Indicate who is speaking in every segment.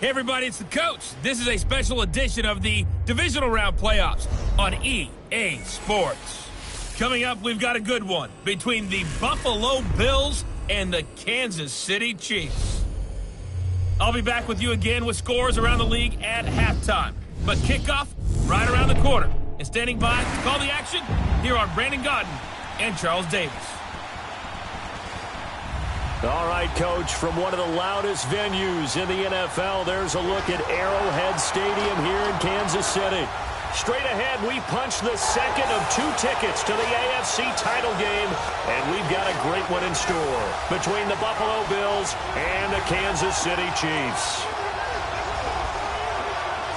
Speaker 1: Hey everybody, it's the coach. This is a special edition of the Divisional Round Playoffs on EA Sports. Coming up, we've got a good one between the Buffalo Bills and the Kansas City Chiefs. I'll be back with you again with scores around the league at halftime. But kickoff right around the corner. And standing by to call the action, here are Brandon Gaudin and Charles Davis.
Speaker 2: All right, Coach, from one of the loudest venues in the NFL, there's a look at Arrowhead Stadium here in Kansas City. Straight ahead, we punch the second of 2 tickets to the AFC title game, and we've got a great one in store between the Buffalo Bills and the Kansas City Chiefs.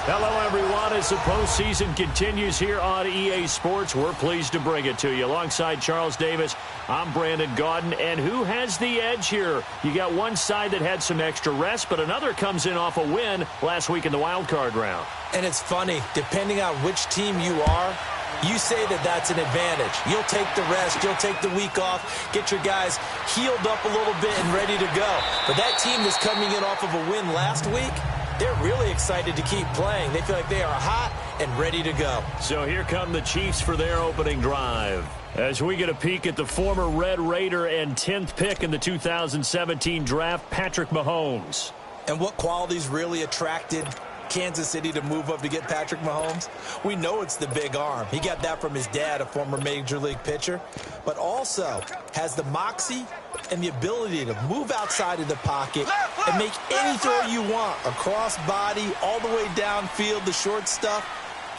Speaker 2: Hello, everyone. As the postseason continues here on EA Sports, we're pleased to bring it to you. Alongside Charles Davis, I'm Brandon Gaudin. And who has the edge here? You got one side that had some extra rest, but another comes in off a win last week in the wild card round.
Speaker 3: And it's funny, depending on which team you are, you say that that's an advantage. You'll take the rest, you'll take the week off, get your guys healed up a little bit and ready to go. But that team that's coming in off of a win last week, they're really excited to keep playing. They feel like they are hot and ready to go.
Speaker 2: So here come the Chiefs for their opening drive. As we get a peek at the former Red Raider and 10th pick in the 2017 draft, Patrick Mahomes.
Speaker 3: And what qualities really attracted Kansas City to move up to get Patrick Mahomes? We know it's the big arm. He got that from his dad, a former Major League pitcher, but also has the moxie and the ability to move outside of the pocket and make any throw you want, across body, all the way downfield, the short stuff.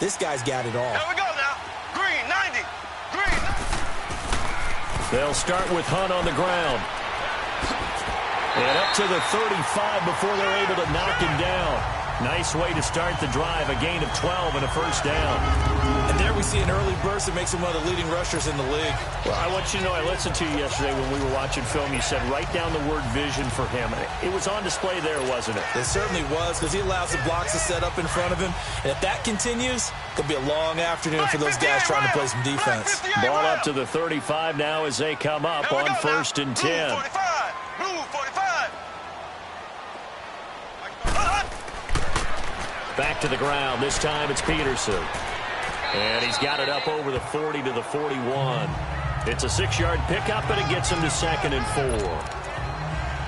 Speaker 3: This guy's got it all.
Speaker 4: Here we go now. Green, 90. Green.
Speaker 2: They'll start with Hunt on the ground. And up to the 35 before they're able to knock him down. Nice way to start the drive, a gain of 12 and a first down.
Speaker 3: And there we see an early burst that makes him one of the leading rushers in the league.
Speaker 2: Well, I want you to know, I listened to you yesterday when we were watching film. You said write down the word vision for him. It was on display there, wasn't it?
Speaker 3: It certainly was, because he allows the blocks to set up in front of him. And if that continues, it could be a long afternoon for those guys trying to play some defense.
Speaker 2: Ball up to the 35 now as they come up on 1st and 10.
Speaker 4: Blue 45. Blue 45.
Speaker 2: Back to the ground. This time it's Peterson. And he's got it up over the 40 to the 41. It's a 6-yard pickup, and it gets him to 2nd and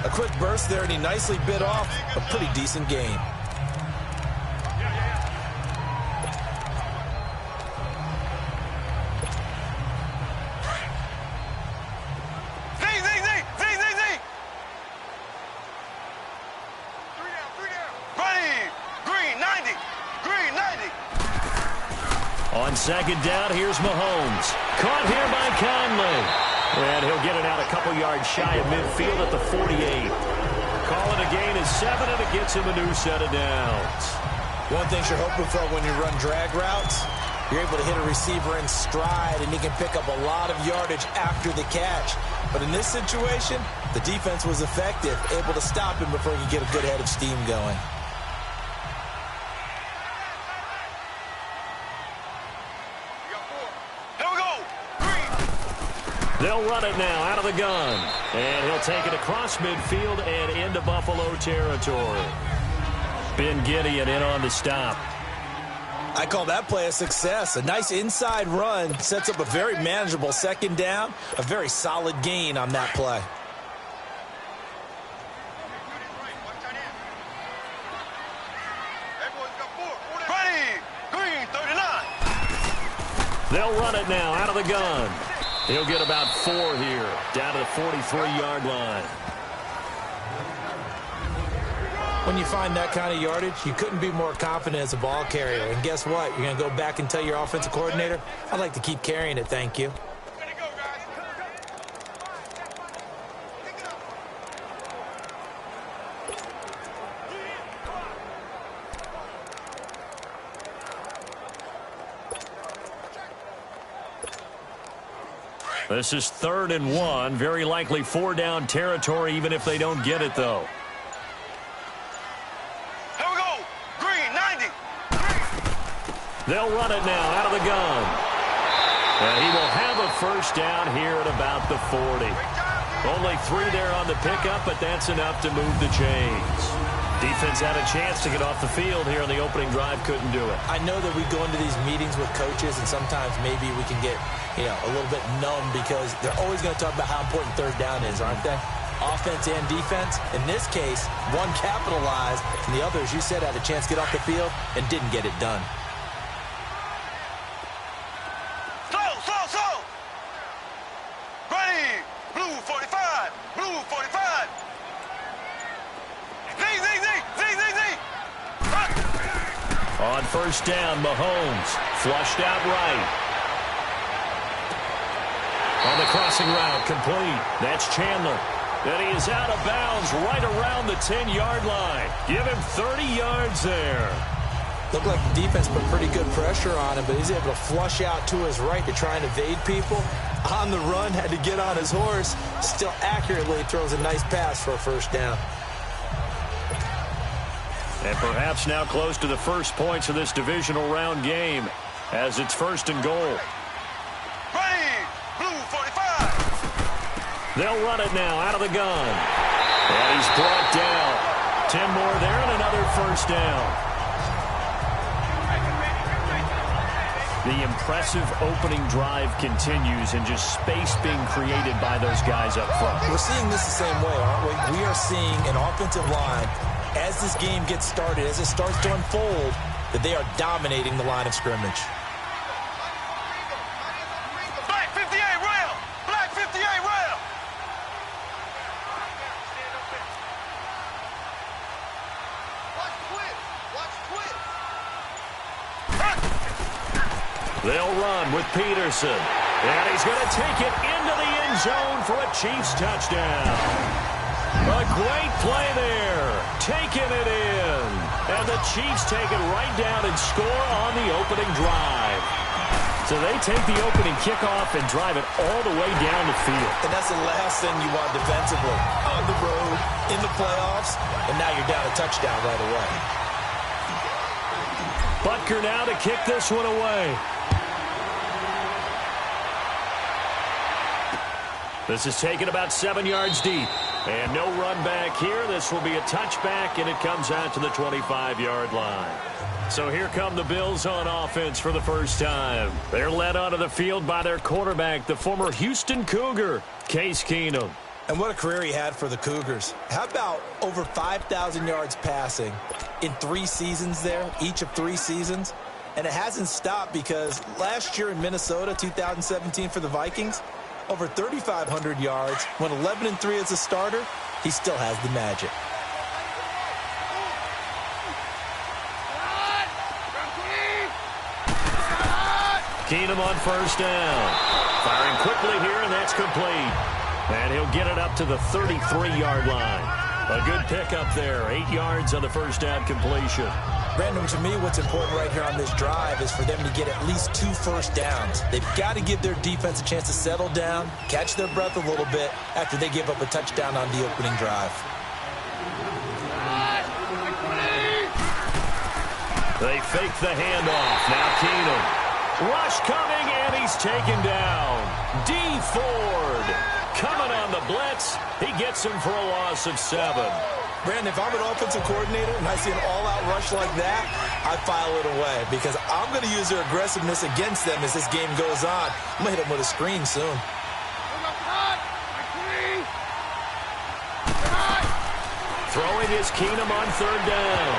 Speaker 2: 4.
Speaker 3: A quick burst there, and he nicely bit off a pretty decent gain.
Speaker 2: On 2nd down, here's Mahomes. Caught here by Conley. And he'll get it out a couple yards shy of midfield at the 48. Call it a gain of 7, and it gets him a new set of downs.
Speaker 3: One thing you're hoping for when you run drag routes, you're able to hit a receiver in stride, and he can pick up a lot of yardage after the catch. But in this situation, the defense was effective, able to stop him before he could get a good head of steam going.
Speaker 2: They'll run it now out of the gun. And he'll take it across midfield and into Buffalo territory. Ben Gideon in on the stop.
Speaker 3: I call that play a success. A nice inside run sets up a very manageable 2nd down. A very solid gain on that play.
Speaker 4: Green 39.
Speaker 2: They'll run it now out of the gun. He'll get about 4 here, down to the 43-yard line.
Speaker 3: When you find that kind of yardage, you couldn't be more confident as a ball carrier. And guess what? You're going to go back and tell your offensive coordinator, I'd like to keep carrying it, thank you.
Speaker 2: This is 3rd and 1. Very likely 4-down territory, even if they don't get it, though.
Speaker 4: Here we go. Green 90.
Speaker 2: They'll run it now out of the gun. And he will have a first down here at about the 40. Only 3 there on the pickup, but that's enough to move the chains. Defense had a chance to get off the field here on the opening drive, couldn't do it.
Speaker 3: I know that we go into these meetings with coaches, and sometimes maybe we can get, a little bit numb because they're always going to talk about how important third down is, aren't they? Offense and defense. In this case, one capitalized, and the other, as you said, had a chance to get off the field and didn't get it done.
Speaker 4: Slow. Ready. Blue 45. Blue 45. Z.
Speaker 2: On first down, Mahomes flushed out right. On the crossing route, complete. That's Chandler. And he is out of bounds right around the 10-yard line. Give him 30 yards there.
Speaker 3: Looked like the defense put pretty good pressure on him, but he's able to flush out to his right to try and evade people. On the run, had to get on his horse. Still accurately throws a nice pass for a first down.
Speaker 2: And perhaps now close to the first points of this divisional round game as it's first and goal.
Speaker 4: Ready. Blue 45.
Speaker 2: They'll run it now out of the gun. And he's brought down. 10 more there and another first down. The impressive opening drive continues and just space being created by those guys up front.
Speaker 3: We're seeing this the same way, aren't we? We are seeing an offensive line, as this game gets started, as it starts to unfold, that they are dominating the line of scrimmage.
Speaker 4: Black 58 rail. Black 58 rail. Watch twist.
Speaker 2: They'll run with Peterson. And he's going to take it into the end zone for a Chiefs touchdown. A great play there. Taking it in. And the Chiefs take it right down and score on the opening drive. So they take the opening kickoff and drive it all the way down the field.
Speaker 3: And that's the last thing you want defensively. On the road, in the playoffs, and now you're down a touchdown right away.
Speaker 2: Butker now to kick this one away. This is taken about 7 yards deep. And no run back here. This will be a touchback, and it comes out to the 25-yard line. So here come the Bills on offense for the first time. They're led onto the field by their quarterback, the former Houston Cougar, Case Keenum.
Speaker 3: And what a career he had for the Cougars. How about over 5,000 yards passing in 3 seasons there, each of 3 seasons? And it hasn't stopped because last year in Minnesota, 2017 for the Vikings, over 3,500 yards, went 11-3 as a starter. He still has the magic.
Speaker 2: Keenum on first down. Firing quickly here, and that's complete. And he'll get it up to the 33-yard line. A good pickup there. 8 yards on the first down completion.
Speaker 3: Brandon, to me, what's important right here on this drive is for them to get at least 2 first downs. They've got to give their defense a chance to settle down, catch their breath a little bit after they give up a touchdown on the opening drive.
Speaker 2: They fake the handoff. Now Keenum. Rush coming, and he's taken down. D. Ford coming on the blitz. He gets him for a loss of 7.
Speaker 3: Brandon, if I'm an offensive coordinator and I see an all-out rush like that, I file it away because I'm going to use their aggressiveness against them as this game goes on. I'm going to hit them with a screen soon.
Speaker 2: Throwing is Keenum on third down.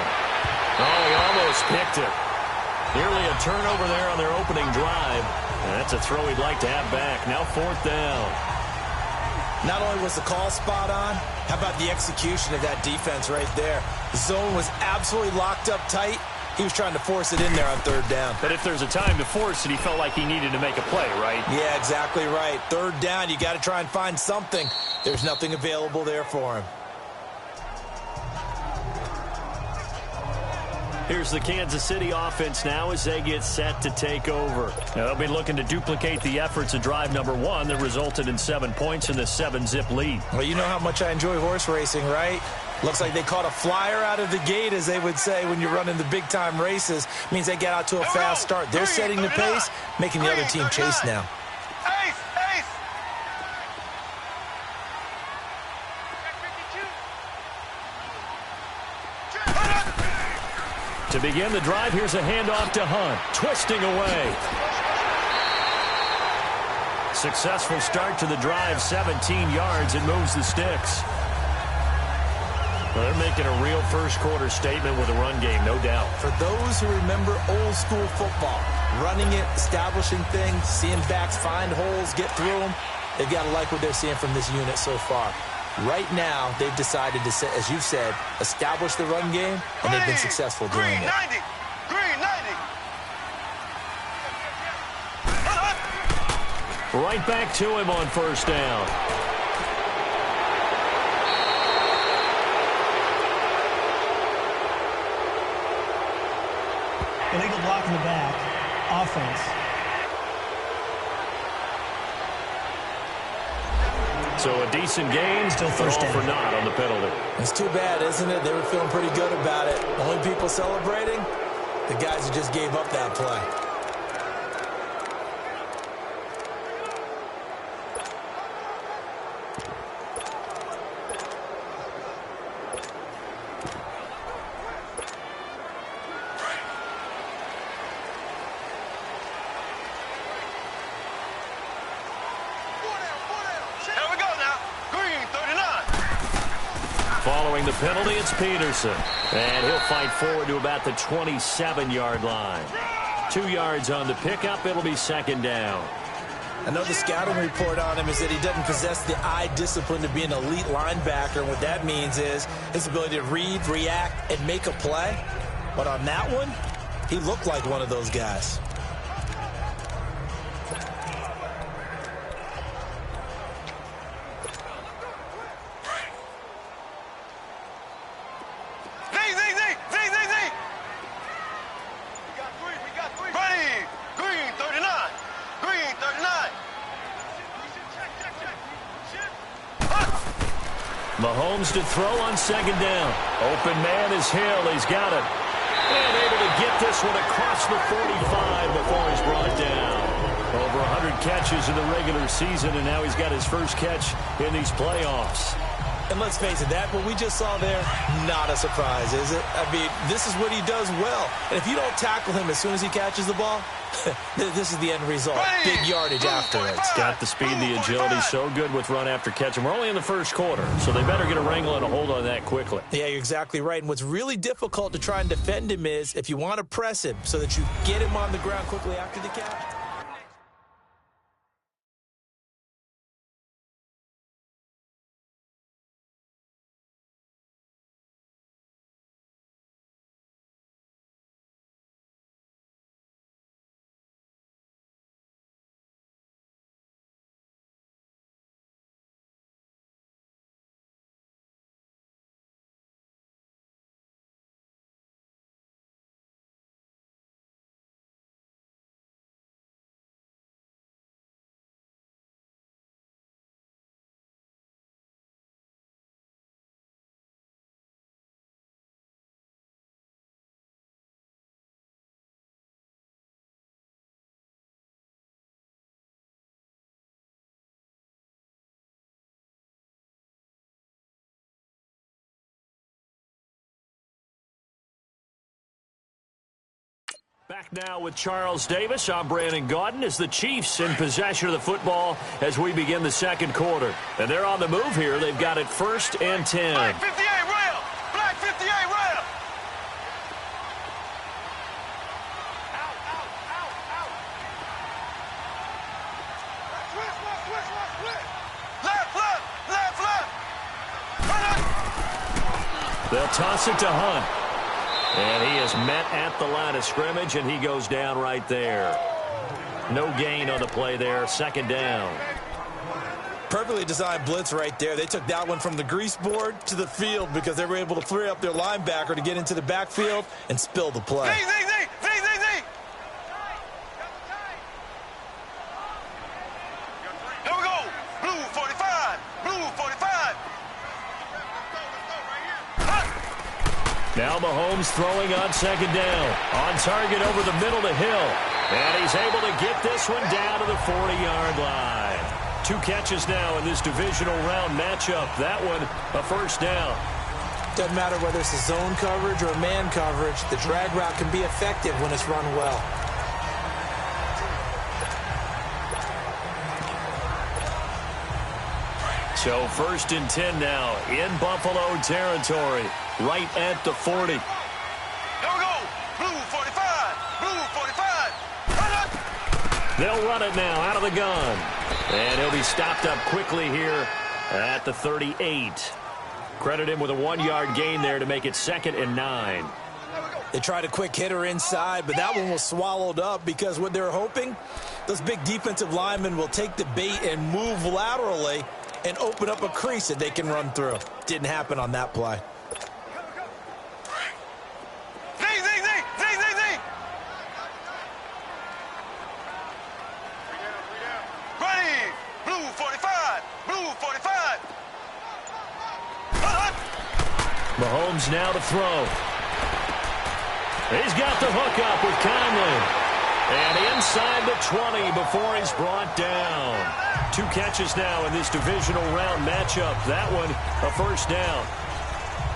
Speaker 2: Oh, he almost picked it. Nearly a turnover there on their opening drive. And that's a throw he'd like to have back. Now 4th down.
Speaker 3: Not only was the call spot on, how about the execution of that defense right there? The zone was absolutely locked up tight. He was trying to force it in there on third down.
Speaker 2: But if there's a time to force it, he felt like he needed to make a play, right?
Speaker 3: Yeah, exactly right. Third down, you got to try and find something. There's nothing available there for him.
Speaker 2: Here's the Kansas City offense now as they get set to take over. They'll be looking to duplicate the efforts of drive number 1 that resulted in 7 points in the 7-zip lead.
Speaker 3: Well, you know how much I enjoy horse racing, right? Looks like they caught a flyer out of the gate, as they would say when you're running the big-time races. Means they get out to a fast start. They're setting the pace, making the other team chase now.
Speaker 2: To begin the drive, here's a handoff to Hunt. Twisting away. Successful start to the drive, 17 yards, and moves the sticks. Well, they're making a real first-quarter statement with a run game, no doubt.
Speaker 3: For those who remember old-school football, running it, establishing things, seeing backs find holes, get through them, they've got to like what they're seeing from this unit so far. Right now, they've decided to, as you said, establish the run game, and they've been successful doing it.
Speaker 4: 90. Green 90.
Speaker 2: Right back to him on first down.
Speaker 5: Illegal block in the back. Offense.
Speaker 2: So a decent game,
Speaker 5: Still first
Speaker 2: all
Speaker 5: down.
Speaker 2: for naught on the penalty.
Speaker 3: It's too bad, isn't it? They were feeling pretty good about it. Only people celebrating, the guys who just gave up that play.
Speaker 4: Here we go now. Green 39.
Speaker 2: Following the penalty, it's Peterson. And he'll fight forward to about the 27-yard line. 2 yards on the pickup. It'll be second down.
Speaker 3: I know the scouting report on him is that he doesn't possess the eye discipline to be an elite linebacker. And what that means is his ability to read, react, and make a play. But on that one, he looked like one of those guys.
Speaker 2: Mahomes to throw on second down. Open man is Hill. He's got it. And able to get this one across the 45 before he's brought down. Over 100 catches in the regular season, and now he's got his first catch in these playoffs.
Speaker 3: And let's face it, that what we just saw there, not a surprise, is it? I mean, this is what he does well. And if you don't tackle him as soon as he catches the ball, this is the end result. Big yardage afterwards.
Speaker 2: Got the speed, the agility, so good with run after catch. And we're only in the first quarter, so they better get a wrangle and a hold on that quickly.
Speaker 3: Yeah, you're exactly right. And what's really difficult to try and defend him is if you want to press him so that you get him on the ground quickly after the catch.
Speaker 2: Back now with Charles Davis. I'm Brandon Gaudin as the Chiefs in possession of the football as we begin the second quarter. And they're on the move here. They've got it 1st and 10.
Speaker 4: Black 58 rail. Black 58 rail.
Speaker 2: They'll toss it to Hunt. And he is met at the line of scrimmage, and he goes down right there. No gain on the play there. Second down.
Speaker 3: Perfectly designed blitz right there. They took that one from the grease board to the field because they were able to free up their linebacker to get into the backfield and spill the play.
Speaker 4: Z. Here we go. Blue 45. Blue 45.
Speaker 2: Now Mahomes throwing on second down. On target over the middle to Hill. And he's able to get this one down to the 40-yard line. 2 catches now in this divisional round matchup. That one, a first down.
Speaker 3: Doesn't matter whether it's a zone coverage or a man coverage, the drag route can be effective when it's run well.
Speaker 2: So 1st and 10 now in Buffalo territory, right at the 40.
Speaker 4: Here we go. Blue 45. Blue 45. Run it.
Speaker 2: They'll run it now out of the gun. And he'll be stopped up quickly here at the 38. Credit him with a 1-yard gain there to make it 2nd and 9.
Speaker 3: They tried a quick hitter inside, but that one was swallowed up because what they're hoping, those big defensive linemen will take the bait and move laterally and open up a crease that they can run through. Didn't happen on that play.
Speaker 4: Z. Ready. Blue 45. Blue 45. Run it.
Speaker 2: Mahomes now to throw. He's got the hook up with Conley. And inside the 20 before he's brought down. 2 catches now in this divisional round matchup. That one, a 1st down.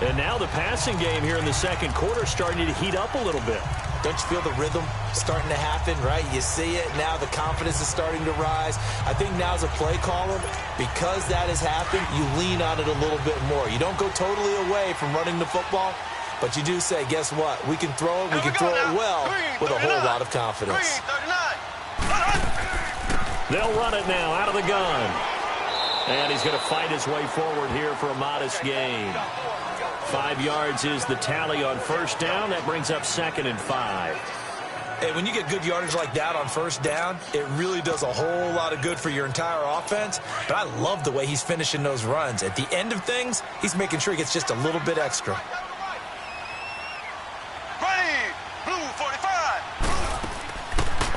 Speaker 2: And now the passing game here in the 2nd quarter starting to heat up a little bit.
Speaker 3: Don't you feel the rhythm starting to happen, right? You see it. Now the confidence is starting to rise. I think now as a play caller, because that has happened, you lean on it a little bit more. You don't go totally away from running the football, but you do say, guess what? We can throw it. We can throw it well with a whole lot of confidence.
Speaker 2: They'll run it now out of the gun. And he's going to fight his way forward here for a modest gain. 5 yards is the tally on 1st down. That brings up 2nd and 5.
Speaker 3: Hey, when you get good yardage like that on 1st down, it really does a whole lot of good for your entire offense. But I love the way he's finishing those runs. At the end of things, he's making sure he gets just a little bit extra.
Speaker 4: Ready. Blue 45.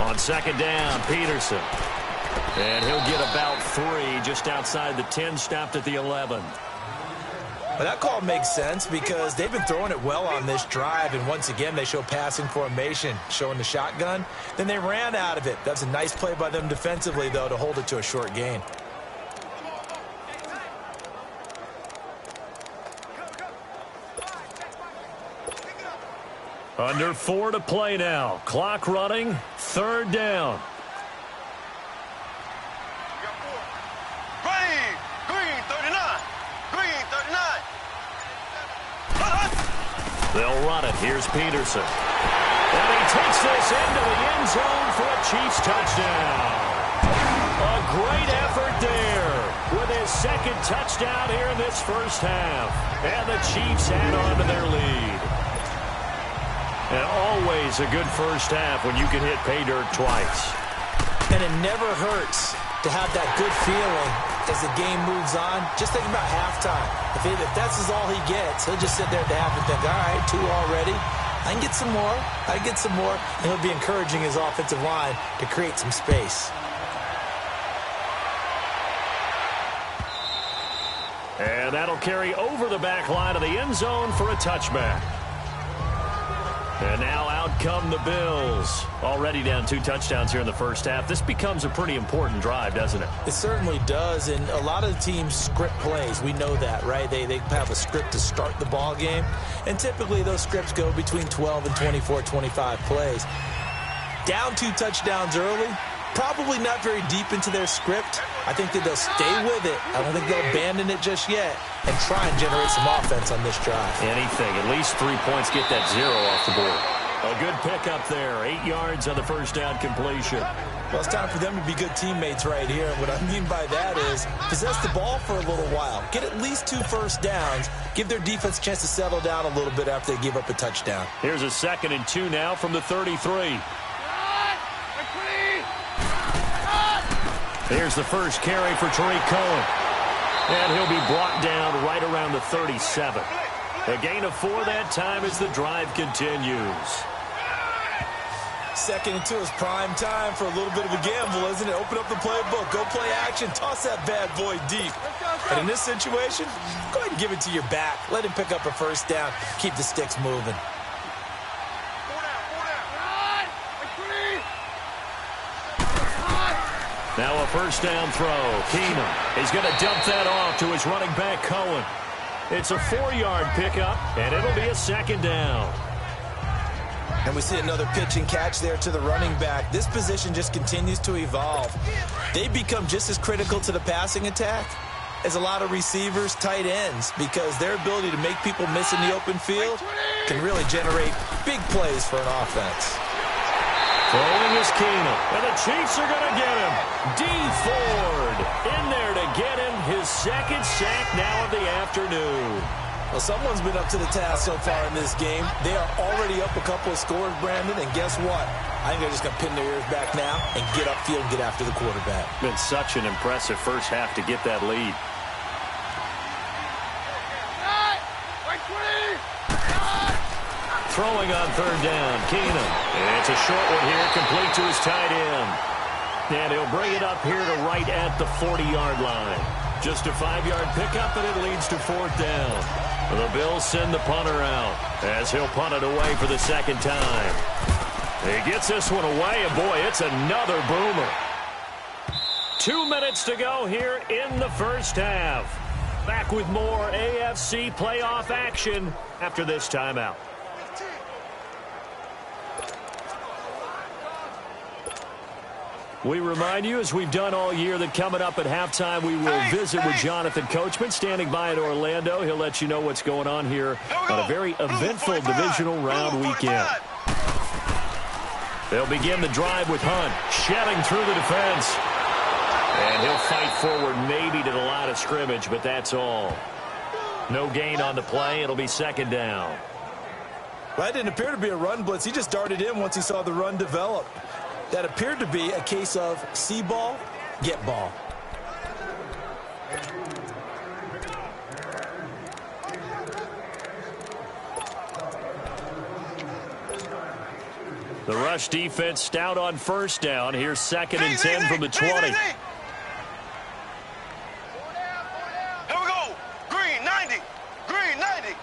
Speaker 2: On 2nd down, Peterson. And he'll get about 3 just outside the 10, stopped at the 11.
Speaker 3: Well, that call makes sense because they've been throwing it well on this drive, and once again they show passing formation, showing the shotgun. Then they ran out of it. That's a nice play by them defensively, though, to hold it to a short gain.
Speaker 2: Under 4 to play now. Clock running. 3rd down.
Speaker 4: Ready. Green 39. Green 39.
Speaker 2: They'll run it. Here's Peterson. And he takes this into the end zone for a Chiefs touchdown. A great effort there with his 2nd touchdown here in this 1st half. And the Chiefs add on to their lead. And always a good 1st half when you can hit pay dirt twice.
Speaker 3: And it never hurts to have that good feeling as the game moves on. Just think about halftime. If that's all he gets, he'll just sit there at the half and think, all right, 2 already. I can get some more. I can get some more. And he'll be encouraging his offensive line to create some space.
Speaker 2: And that'll carry over the back line of the end zone for a touchback. And now out come the Bills. Already down 2 touchdowns here in the 1st half. This becomes a pretty important drive, doesn't it?
Speaker 3: It certainly does, and a lot of the teams script plays. We know that, right? They have a script to start the ball game, and typically those scripts go between 12 and 24, 25 plays. Down 2 touchdowns early, probably not very deep into their script. I think that they'll stay with it. I don't think they'll abandon it just yet and try and generate some offense on this drive.
Speaker 2: Anything. At least 3 points, get that 0 off the board. A good pickup there. 8 yards on the 1st down completion.
Speaker 3: Well, it's time for them to be good teammates right here. And what I mean by that is possess the ball for a little while. Get at least 2 first downs. Give their defense a chance to settle down a little bit after they give up a touchdown.
Speaker 2: Here's a 2nd and 2 now from the 33. Here's the first carry for Tariq Cohen. And he'll be brought down right around the 37. A gain of 4 that time as the drive continues.
Speaker 3: 2nd and 2 is prime time for a little bit of a gamble, isn't it? Open up the playbook, go play action, toss that bad boy deep. And in this situation, go ahead and give it to your back. Let him pick up a 1st down. Keep the sticks moving.
Speaker 2: Now a 1st down throw. Keenum is going to dump that off to his running back, Cohen. It's a 4-yard pickup, and it'll be a second down.
Speaker 3: And we see another pitch and catch there to the running back. This position just continues to evolve. They become just as critical to the passing attack as a lot of receivers, tight ends, because their ability to make people miss in the open field can really generate big plays for an offense.
Speaker 2: Throwing is Keenum, and the Chiefs are going to get him. Dee Ford in there to get him his second sack now of the afternoon.
Speaker 3: Well, someone's been up to the task so far in this game. They are already up a couple of scores, Brandon, and guess what? I think they're just going to pin their ears back now and get upfield and get after the quarterback.
Speaker 2: Been such an impressive first half to get that lead. Throwing on third down, Keenum. It's a short one here, complete to his tight end. And he'll bring it up here to right at the 40-yard line. Just a 5-yard pickup, and it leads to fourth down. The Bills send the punter out as he'll punt it away for the second time. He gets this one away, and boy, it's another boomer. 2 minutes to go here in the first half. Back with more AFC playoff action after this timeout. We remind you, as we've done all year, that coming up at halftime, we will visit with Jonathan Coachman, standing by in Orlando. He'll let you know what's going on here on a very eventful divisional round weekend. They'll begin the drive with Hunt, shedding through the defense. And he'll fight forward maybe to the line of scrimmage, but that's all. No gain on the play. It'll be second down.
Speaker 3: Well, that didn't appear to be a run blitz. He just darted in once he saw the run develop. That appeared to be a case of see ball, get ball.
Speaker 2: The rush defense stout on first down. Here's second and 10 from the 20.
Speaker 4: Here we go. Green 90. Green 90.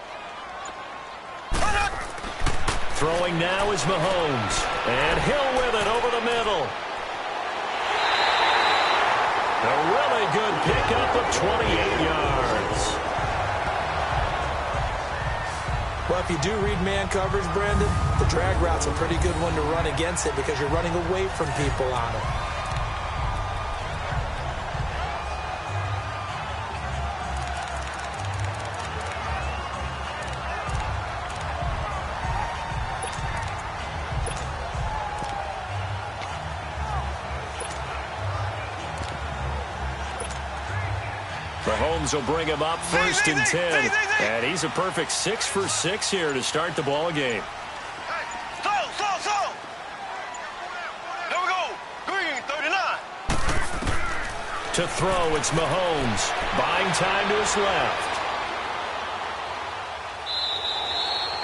Speaker 2: Throwing now is Mahomes. And Hill with it over the middle. A really good pickup of 28 yards.
Speaker 3: Well, if you do read man coverage, Brandon, the drag route's a pretty good one to run against it because you're running away from people on it.
Speaker 2: Mahomes will bring him up first and 10. And he's a perfect 6 for 6 here to start the ball game.
Speaker 4: Slow. Here we go. Green 39.
Speaker 2: To throw, it's Mahomes. Buying time to his left.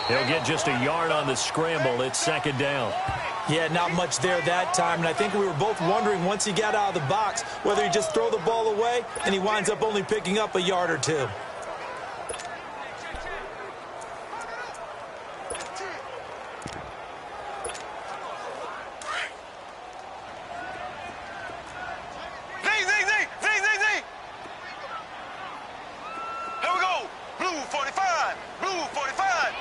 Speaker 2: He'll get just a yard on the scramble. It's second down.
Speaker 3: Yeah, not much there that time, and I think we were both wondering once he got out of the box whether he'd just throw the ball away, and he winds up only picking up a yard or two.
Speaker 4: Z. Here we go. Blue 45. Blue 45.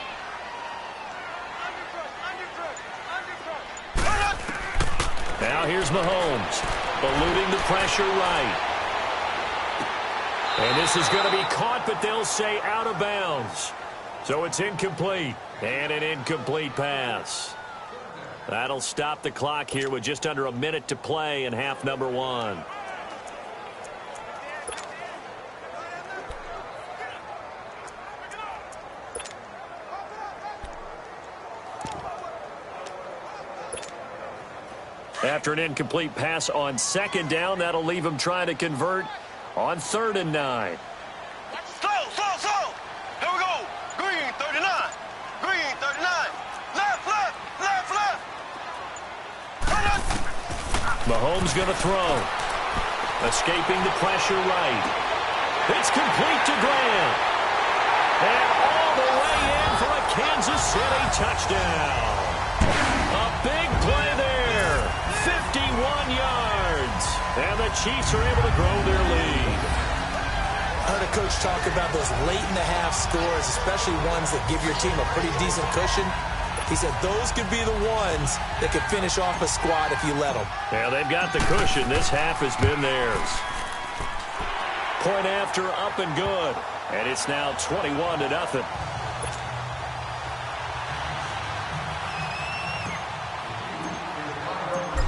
Speaker 2: Now here's Mahomes, eluding the pressure right. And this is going to be caught, but they'll say out of bounds. So it's incomplete, and an incomplete pass. That'll stop the clock here with just under a minute to play in half number 1. After an incomplete pass on second down, that'll leave him trying to convert on 3rd and 9.
Speaker 4: Slow. Here we go. Green 39. Green 39. Left.
Speaker 2: Mahomes going to throw. Escaping the pressure right. It's complete to Graham. And all the way in for a Kansas City touchdown. A big play there. 51 yards. And the Chiefs are able to grow their lead.
Speaker 3: I heard a coach talk about those late-in-the-half scores, especially ones that give your team a pretty decent cushion. He said those could be the ones that could finish off a squad if you let them.
Speaker 2: Yeah, they've got the cushion. This half has been theirs. Point after, up and good. And it's now 21-0.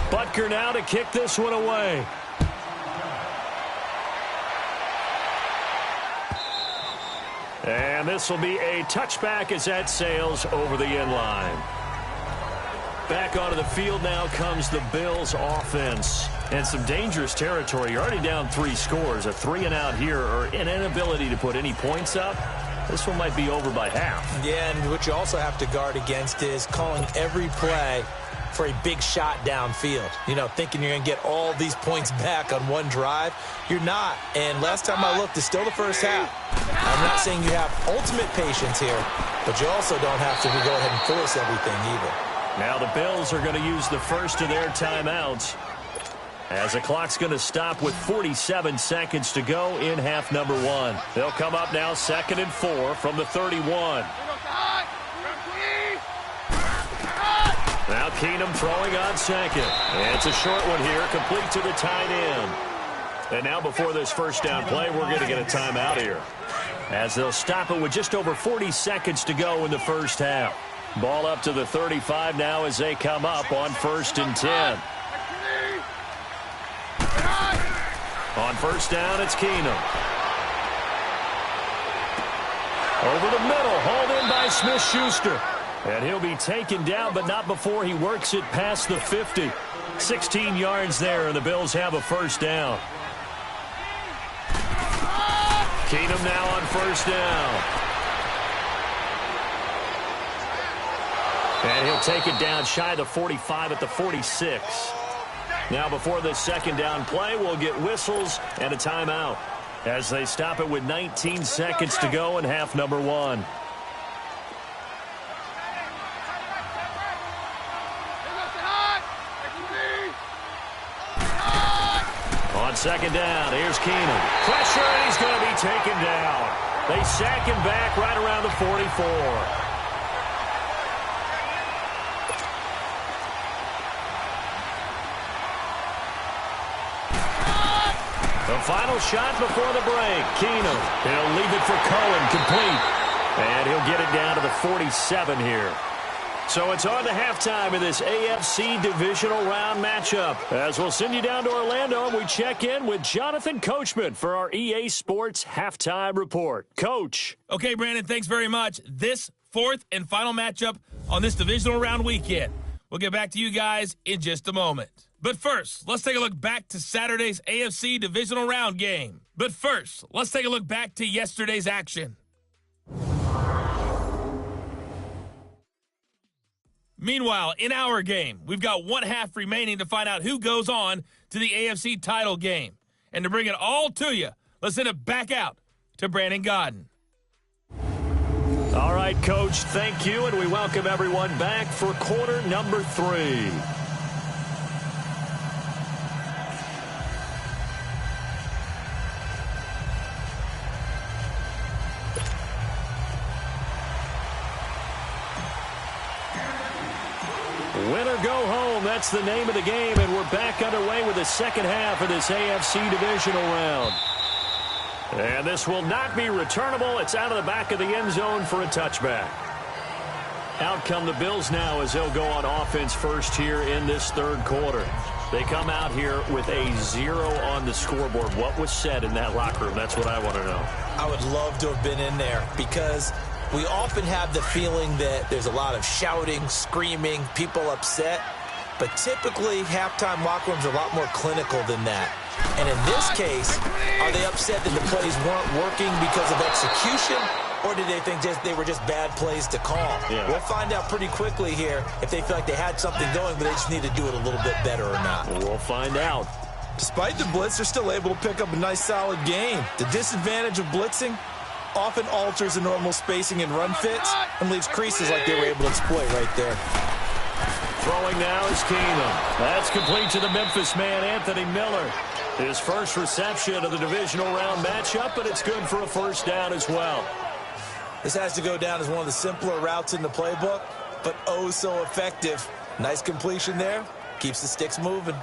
Speaker 2: Butker now to kick this one away. And this will be a touchback as that sails over the end line. Back onto the field now comes the Bills offense. And some dangerous territory. You're already down 3 scores. A 3-and-out here or an inability to put any points up. This one might be over by half.
Speaker 3: Yeah, and what you also have to guard against is calling every play for a big shot downfield. You know, thinking you're going to get all these points back on one drive. You're not. And last time I looked, it's still the first half. I'm not saying you have ultimate patience here, but you also don't have to go ahead and force everything either.
Speaker 2: Now the Bills are going to use the first of their timeouts as the clock's going to stop with 47 seconds to go in half number 1. They'll come up now 2nd and 4 from the 31. Now Keenum throwing on second. And it's a short one here, complete to the tight end. And now before this first down play, we're going to get a timeout here, as they'll stop it with just over 40 seconds to go in the first half. Ball up to the 35 now as they come up on 1st and 10. On first down, it's Keenum. Over the middle, hauled in by Smith-Schuster. And he'll be taken down, but not before he works it past the 50. 16 yards there, and the Bills have a first down. Keenum now on first down. And he'll take it down shy of the 45 at the 46. Now before this second down play, we'll get whistles and a timeout as they stop it with 19 seconds to go in half number 1. On second down, here's Keenum. Pressure, and he's going to be taken down. They sack him back right around the 44. The final shot before the break. Keenum. He'll leave it for Cohen, complete. And he'll get it down to the 47 here. So it's on to halftime in this AFC divisional round matchup, as we'll send you down to Orlando and we check in with Jonathan Coachman for our EA Sports Halftime Report. Coach.
Speaker 1: Okay, Brandon, thanks very much. This 4th and final matchup on this divisional round weekend. We'll get back to you guys in just a moment. But first, let's take a look back to Saturday's AFC divisional round game. But first, let's take a look back to yesterday's action. Meanwhile, in our game, we've got 1 half remaining to find out who goes on to the AFC title game. And to bring it all to you, let's send it back out to Brandon Gaudin.
Speaker 2: All right, Coach, thank you, and we welcome everyone back for quarter number 3. Win or go home, that's the name of the game, and we're back underway with the second half of this AFC divisional round. And this will not be returnable. It's out of the back of the end zone for a touchback. Out come the Bills now as they'll go on offense first here in this third quarter. They come out here with a 0 on the scoreboard. What was said in that locker room? That's what I want to know.
Speaker 3: I would love to have been in there, because we often have the feeling that there's a lot of shouting, screaming, people upset. But typically, halftime locker rooms are a lot more clinical than that. And in this case, are they upset that the plays weren't working because of execution? Or did they think they were just bad plays to call? Yeah. We'll find out pretty quickly here if they feel like they had something going, but they just need to do it a little bit better or not.
Speaker 2: We'll find out.
Speaker 3: Despite the blitz, they're still able to pick up a nice, solid game. The disadvantage of blitzing often alters the normal spacing and run fits and leaves creases like they were able to exploit right there.
Speaker 2: Throwing now is Keenum. That's complete to the Memphis man, Anthony Miller. His first reception of the divisional round matchup, but it's good for a first down as well.
Speaker 3: This has to go down as one of the simpler routes in the playbook, but oh so effective. Nice completion there. Keeps the sticks moving.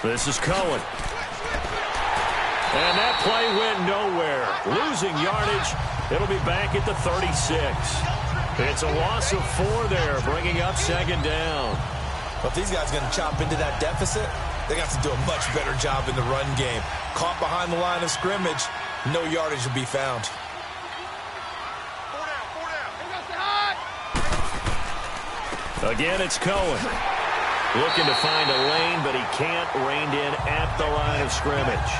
Speaker 2: This is Cohen. And that play went nowhere. Losing yardage. It'll be back at the 36. It's a loss of 4 there, bringing up second down.
Speaker 3: Well, if these guys are going to chop into that deficit, they got to do a much better job in the run game. Caught behind the line of scrimmage, no yardage will be found.
Speaker 2: Again, it's Cohen. Looking to find a lane, but he can't. Reined in at the line of scrimmage.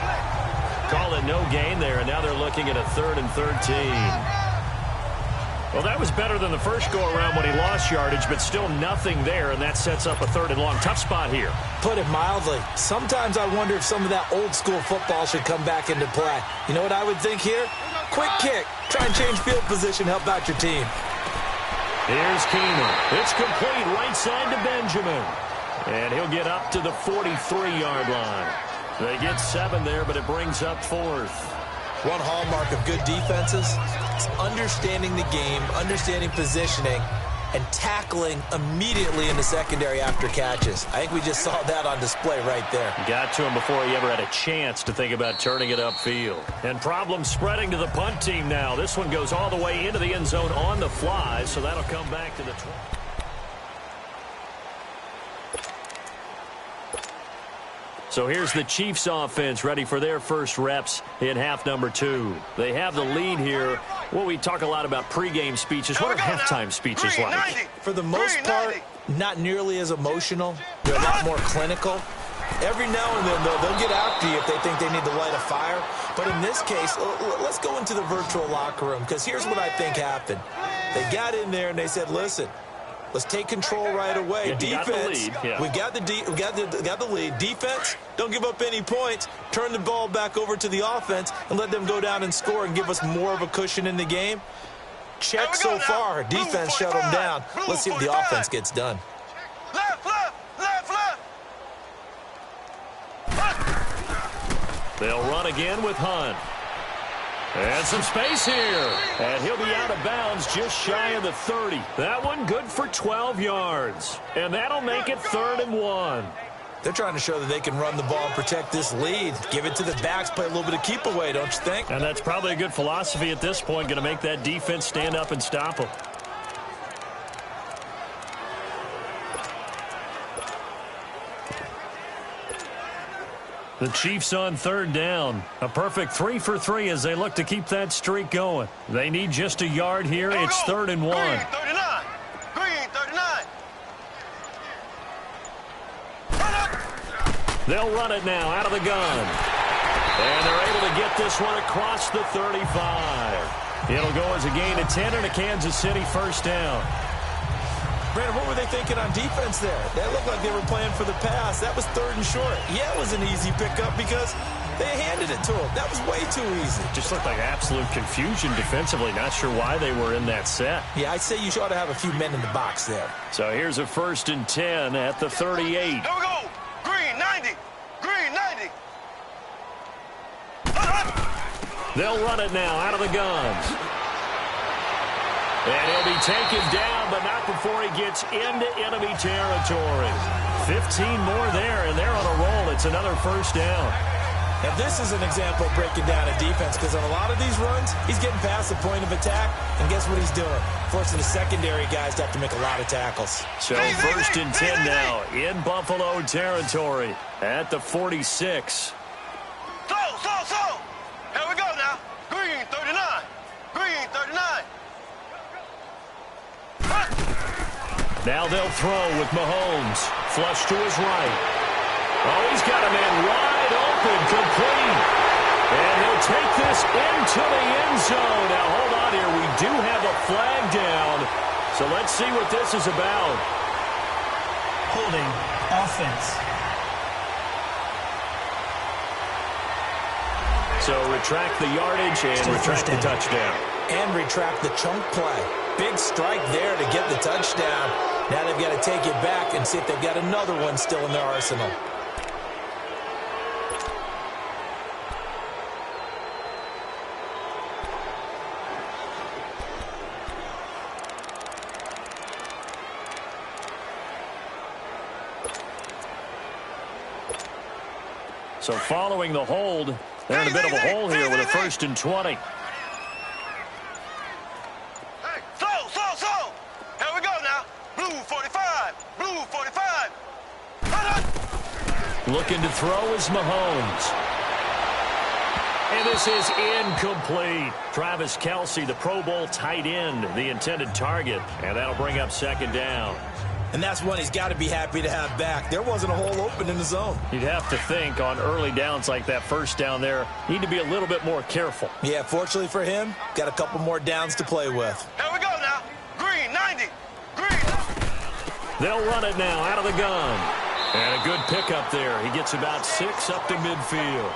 Speaker 2: Call it no gain there, and now they're looking at a 3rd and 13. Well, that was better than the first go-around when he lost yardage, but still nothing there, and that sets up a 3rd and long. Tough spot here.
Speaker 3: Put it mildly. Sometimes I wonder if some of that old-school football should come back into play. You know what I would think here? Quick kick. Try and change field position. Help out your team.
Speaker 2: Here's Keenum. It's complete right side to Benjamin. And he'll get up to the 43-yard line. They get 7 there, but it brings up 4th.
Speaker 3: One hallmark of good defenses is understanding the game, understanding positioning, and tackling immediately in the secondary after catches. I think we just saw that on display right there.
Speaker 2: Got to him before he ever had a chance to think about turning it upfield. And problems spreading to the punt team now. This one goes all the way into the end zone on the fly, so that'll come back to the 20. So here's the Chiefs offense ready for their first reps in half number 2. They have the lead here. Well, we talk a lot about pregame speeches. What are halftime speeches like?
Speaker 3: For the most part, not nearly as emotional. They're a lot more clinical. Every now and then, though, they'll get after you if they think they need to light a fire. But in this case, let's go into the virtual locker room, because here's what I think happened. They got in there and they said, listen, let's take control right away.
Speaker 2: Yeah,
Speaker 3: Defense,
Speaker 2: we
Speaker 3: got the lead. Defense, don't give up any points. Turn the ball back over to the offense and let them go down and score and give us more of a cushion in the game. Check so far. Defense shut them down. Let's see if the offense gets done.
Speaker 4: Left, left, left, left.
Speaker 2: They'll run again with Hunt. And some space here. And he'll be out of bounds just shy of the 30. That one good for 12 yards. And that'll make it 3rd and 1.
Speaker 3: They're trying to show that they can run the ball and protect this lead. Give it to the backs, play a little bit of keep away, don't you think?
Speaker 2: And that's probably a good philosophy at this point, going to make that defense stand up and stop them. The Chiefs on 3rd down. A perfect 3 for 3 as they look to keep that streak going. They need just a yard here. It's 3rd and 1.
Speaker 4: Green 39. Green 39.
Speaker 2: They'll run it now out of the gun. And they're able to get this one across the 35. It'll go as a gain of 10 and a Kansas City first down.
Speaker 3: Brandon, what were they thinking on defense there? That looked like they were playing for the pass. That was 3rd and short. Yeah, it was an easy pickup because they handed it to him. That was way too easy.
Speaker 2: Just looked like absolute confusion defensively. Not sure why they were in that set.
Speaker 3: Yeah, I'd say you ought to have a few men in the box there.
Speaker 2: So here's a 1st and 10 at the 38.
Speaker 4: Here we go. Green 90. Green 90.
Speaker 2: They'll run it now out of the guns. And he'll be taken down, but not before he gets into enemy territory. 15 more there, and they're on a roll. It's another first down.
Speaker 3: And this is an example of breaking down a defense, because on a lot of these runs, he's getting past the point of attack, and guess what he's doing? Forcing the secondary guys to have to make a lot of tackles.
Speaker 2: So 1st and 10 now in Buffalo territory at the 46.
Speaker 4: Slow. Here we go now. Green 39. Green 39.
Speaker 2: Now they'll throw with Mahomes. Flush to his right. Oh, he's got a man wide open, complete. And he'll take this into the end zone. Now, hold on here. We do have a flag down. So let's see what this is about.
Speaker 5: Holding offense.
Speaker 2: So retract the yardage and retract the touchdown.
Speaker 3: And retract the chunk play. Big strike there to get the touchdown. Now they've got to take it back and see if they've got another one still in their arsenal.
Speaker 2: So following the hold, they're in a bit of a hole here with a 1st and 20.
Speaker 4: Hey, slow. Here we go now. Blue 45. Blue 45.
Speaker 2: Looking to throw is Mahomes. And this is incomplete. Travis Kelce, the Pro Bowl tight end, the intended target. And that'll bring up 2nd down.
Speaker 3: And that's one he's got to be happy to have back. There wasn't a hole open in the zone.
Speaker 2: You'd have to think on early downs like that 1st down there, need to be a little bit more careful.
Speaker 3: Yeah, fortunately for him, got a couple more downs to play with.
Speaker 4: Here we go now. Green 90. Green.
Speaker 2: They'll run it now out of the gun. And a good pickup there. He gets about 6 up to midfield.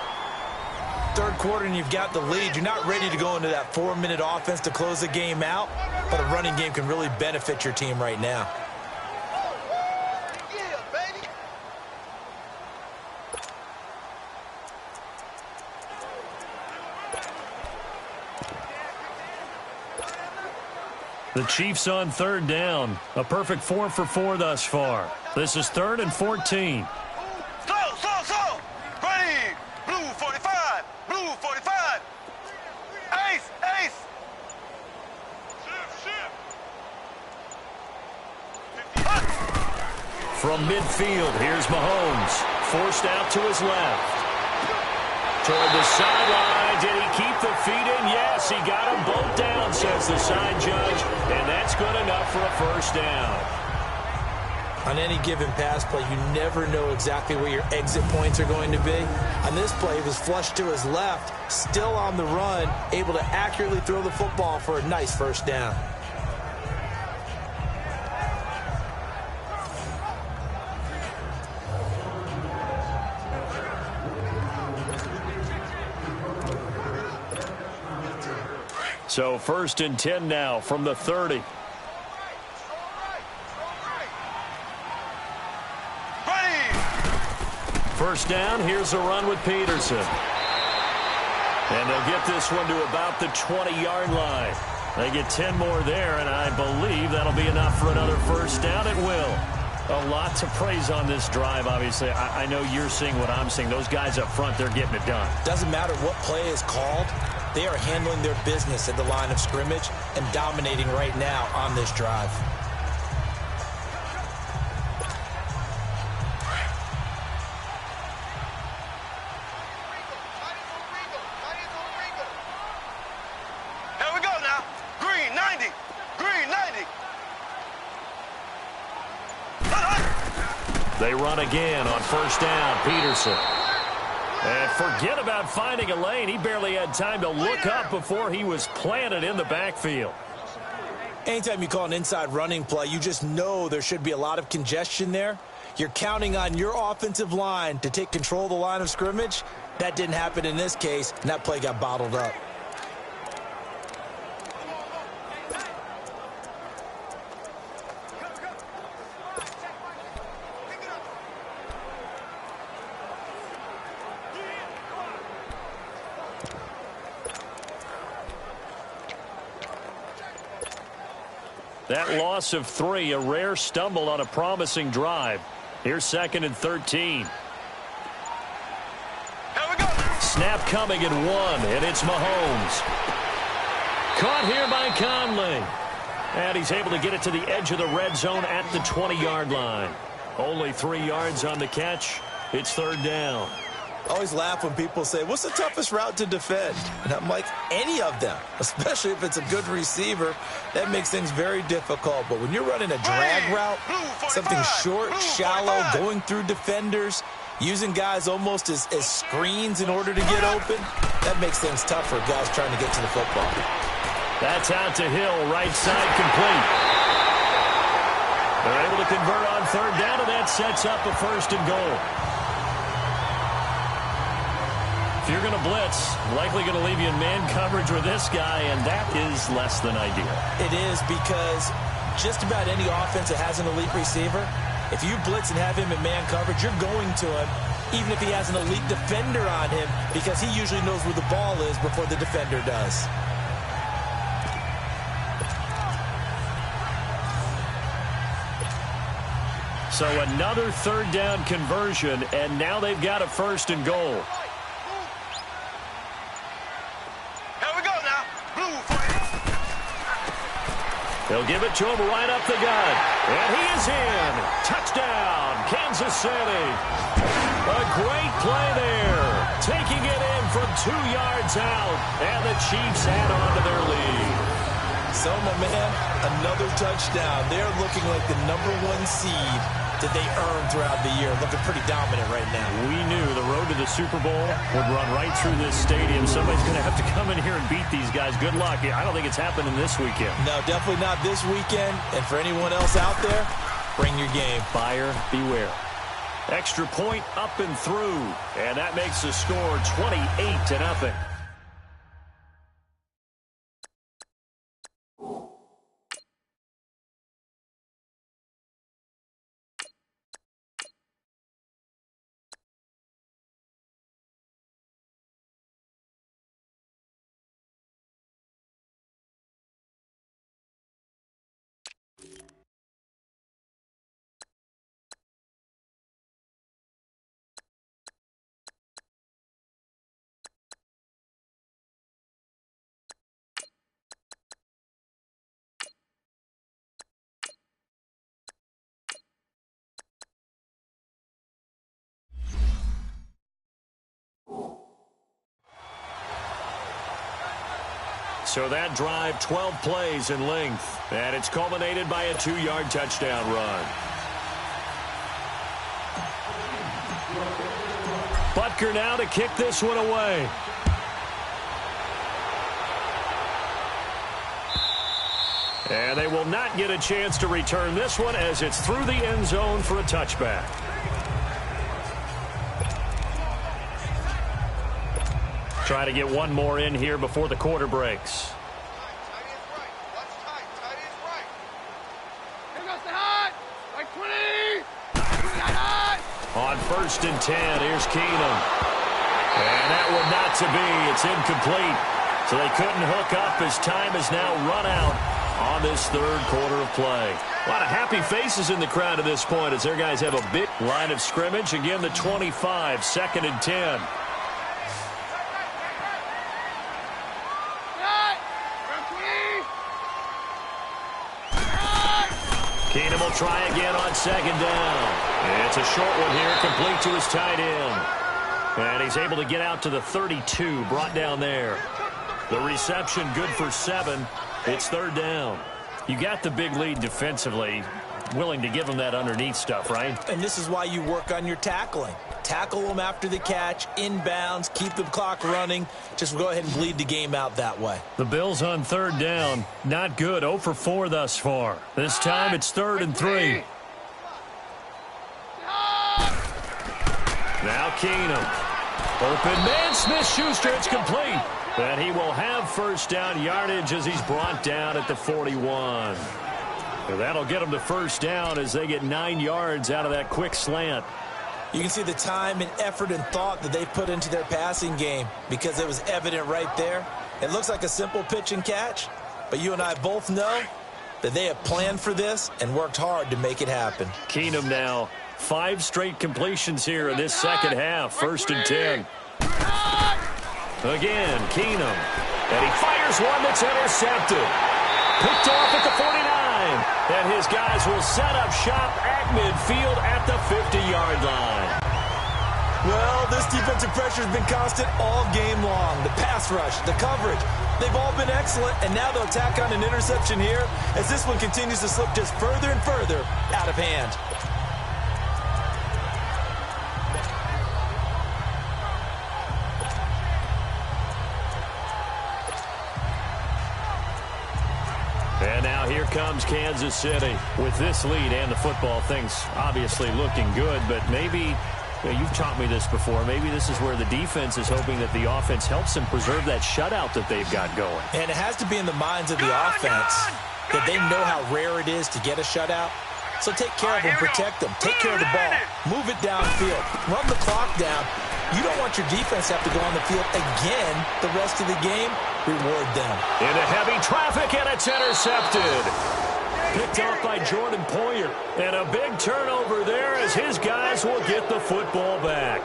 Speaker 3: 3rd quarter and you've got the lead. You're not ready to go into that 4-minute offense to close the game out, but a running game can really benefit your team right now.
Speaker 2: The Chiefs on 3rd down. A perfect 4 for 4 thus far. This is 3rd and 14.
Speaker 4: Slow. Green. Blue 45. Blue 45. Ace.
Speaker 2: From midfield, here's Mahomes. Forced out to his left. Toward the sideline. Did he keep the feet in? Yes, he got them both down, says the side judge. And that's good enough for a 1st down.
Speaker 3: On any given pass play, you never know exactly where your exit points are going to be. On this play, he was flushed to his left, still on the run, able to accurately throw the football for a nice 1st down.
Speaker 2: So 1st and 10 now from the 30. First down, here's a run with Peterson. And they'll get this one to about the 20-yard line. They get 10 more there, and I believe that'll be enough for another 1st down. It will. A lot to praise on this drive, obviously. I know you're seeing what I'm seeing. Those guys up front, they're getting it done.
Speaker 3: Doesn't matter what play is called. They are handling their business at the line of scrimmage and dominating right now on this drive.
Speaker 4: Here we go now. Green 90. Green 90.
Speaker 2: They run again on 1st down. Peterson. And forget about finding a lane. He barely had time to look up before he was planted in the backfield.
Speaker 3: Anytime you call an inside running play, you just know there should be a lot of congestion there. You're counting on your offensive line to take control of the line of scrimmage. That didn't happen in this case, and that play got bottled up.
Speaker 2: That loss of 3, a rare stumble on a promising drive. Here's 2nd and 13.
Speaker 4: Here we go.
Speaker 2: Snap coming at 1, and it's Mahomes. Caught here by Conley. And he's able to get it to the edge of the red zone at the 20-yard line. Only 3 yards on the catch. It's 3rd down.
Speaker 3: I always laugh when people say, what's the toughest route to defend? And I'm like, any of them, especially if it's a good receiver. That makes things very difficult. But when you're running a drag route, something short, shallow, going through defenders, using guys almost as screens in order to get open, that makes things tough for guys trying to get to the football.
Speaker 2: That's out to Hill, right side complete. They're able to convert on 3rd down, and that sets up a 1st and goal. If you're going to blitz, likely going to leave you in man coverage with this guy, and that is less than ideal.
Speaker 3: It is, because just about any offense that has an elite receiver, if you blitz and have him in man coverage, you're going to him, even if he has an elite defender on him, because he usually knows where the ball is before the defender does.
Speaker 2: So another third down conversion, and now they've got a 1st and goal.
Speaker 4: Here we go now. Blue flag.
Speaker 2: They'll give it to him right up the gut. And he is in. Touchdown, Kansas City. A great play there. Taking it in from 2 yards out. And the Chiefs add on to their lead.
Speaker 3: So, my man, another touchdown. They're looking like the #1 seed that they earned throughout the year. Looking pretty dominant right now.
Speaker 2: We knew the road to the Super Bowl would run right through this stadium. Somebody's going to have to come in here and beat these guys. Good luck. I don't think it's happening this weekend.
Speaker 3: No, definitely not this weekend. And for anyone else out there, bring your game.
Speaker 2: Buyer beware. Extra point up and through. And that makes the score 28-0. So that drive, 12 plays in length, and it's culminated by a 2-yard touchdown run. Butker now to kick this one away. And they will not get a chance to return this one as it's through the end zone for a touchback. Try to get one more in here before the quarter breaks. On 1st and 10, here's Keenum. And that one not to be. It's incomplete. So they couldn't hook up as time is now run out on this 3rd quarter of play. A lot of happy faces in the crowd at this point as their guys have a big line of scrimmage. Again, the 25, 2nd and 10. Keenum will try again on 2nd down. It's a short one here, complete to his tight end. And he's able to get out to the 32, brought down there. The reception good for 7. It's 3rd down. You got the big lead defensively. Willing to give them that underneath stuff, right?
Speaker 3: And this is why you work on your tackling. Tackle them after the catch, inbounds, keep the clock running. Just go ahead and bleed the game out that way.
Speaker 2: The Bills on 3rd down. Not good. 0 for 4 thus far. This time it's 3rd and 3. Now Keenum. Open man, Smith-Schuster. It's complete. And he will have 1st down yardage as he's brought down at the 41. So that'll get them to 1st down as they get 9 yards out of that quick slant.
Speaker 3: You can see the time and effort and thought that they put into their passing game because it was evident right there. It looks like a simple pitch and catch, but you and I both know that they have planned for this and worked hard to make it happen.
Speaker 2: Keenum now, 5 straight completions here in this 2nd half. 1st and 10. Again, Keenum. And he fires one that's intercepted. Picked off at the 49. And his guys will set up shop at midfield at the 50-yard line.
Speaker 3: Well, this defensive pressure has been constant all game long. The pass rush, the coverage, they've all been excellent. And now they'll tack on an interception here as this one continues to slip just further and further out of hand.
Speaker 2: And now here comes Kansas City with this lead and the football. Things obviously looking good, but maybe Yeah, you've taught me this before. Maybe this is where the defense is hoping that the offense helps them preserve that shutout that they've got going.
Speaker 3: And it has to be in the minds of the offense that they know how rare it is to get a shutout. So take care of them, protect them, take care of the ball, move it downfield, run the clock down. You don't want your defense to have to go on the field again the rest of the game. Reward them.
Speaker 2: Into heavy traffic, and it's intercepted. Picked off by Jordan Poyer. And a big turnover there as his guys will get the football back.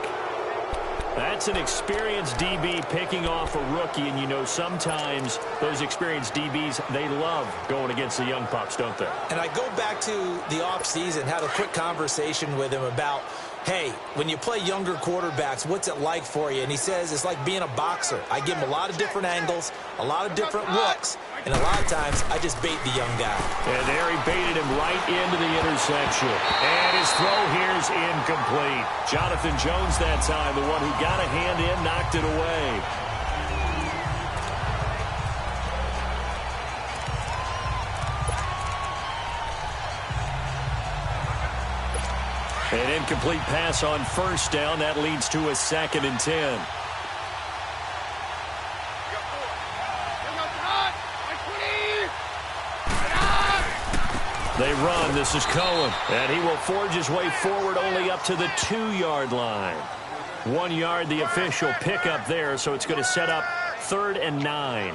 Speaker 2: That's an experienced DB picking off a rookie, and you know sometimes those experienced DBs, they love going against the young pups, don't they?
Speaker 3: And I go back to the offseason, had a quick conversation with him about, hey, when you play younger quarterbacks, what's it like for you? And he says it's like being a boxer. I give him a lot of different angles, a lot of different looks, and a lot of times I just bait the young guy.
Speaker 2: And there he baited him right into the interception. And his throw here's incomplete. Jonathan Jones that time, the one who got a hand in, knocked it away. An incomplete pass on first down. That leads to a 2nd and 10. They run. This is Cohen. And he will forge his way forward only up to the 2-yard line. 1 yard, the official pickup there, so it's going to set up 3rd and 9.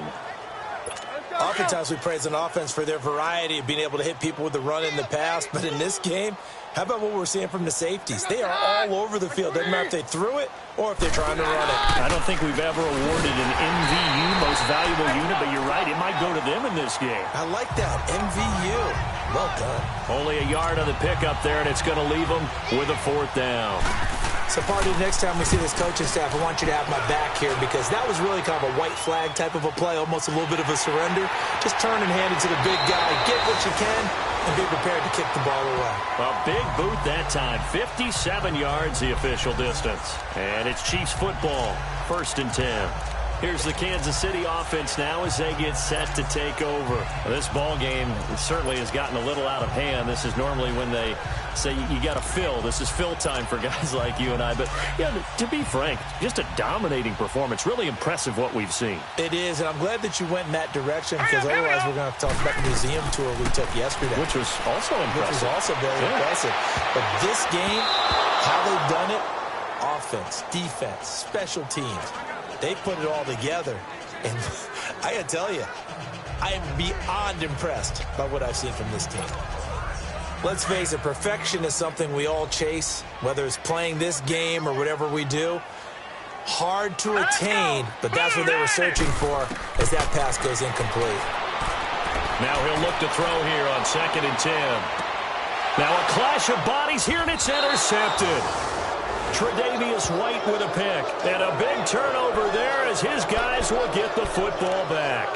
Speaker 3: Oftentimes we praise an offense for their variety of being able to hit people with the run in the pass, but in this game, how about what we're seeing from the safeties? They are all over the field. Doesn't matter if they threw it or if they're trying to run it.
Speaker 2: I don't think we've ever awarded an MVU, most valuable unit, but you're right, it might go to them in this game.
Speaker 3: I like that, MVU. Well done.
Speaker 2: Only a yard on the pickup there, and it's going to leave them with a 4th down.
Speaker 3: So, Party, next time we see this coaching staff, I want you to have my back here because that was really kind of a white flag type of a play, almost a little bit of a surrender. Just turn and hand it to the big guy, get what you can, and be prepared to kick the ball away.
Speaker 2: A big boot that time. 57 yards, the official distance. And it's Chiefs football, 1st and 10. Here's the Kansas City offense now as they get set to take over. This ball game certainly has gotten a little out of hand. This is normally when they say you got to fill. This is fill time for guys like you and I. But, yeah, to be frank, just a dominating performance. Really impressive what we've seen.
Speaker 3: It is, and I'm glad that you went in that direction because otherwise we're going to have to talk about the museum tour we took yesterday.
Speaker 2: Which was also impressive.
Speaker 3: Which was also very impressive. But this game, how they've done it, offense, defense, special teams, they put it all together. And I got to tell you, I am beyond impressed by what I've seen from this team. Let's face it, perfection is something we all chase, whether it's playing this game or whatever we do. Hard to attain, but that's what they were searching for as that pass goes incomplete.
Speaker 2: Now he'll look to throw here on 2nd and 10. Now a clash of bodies here, and it's intercepted. Tre'Davious White with a pick. And a big turnover there as his guys will get the football back.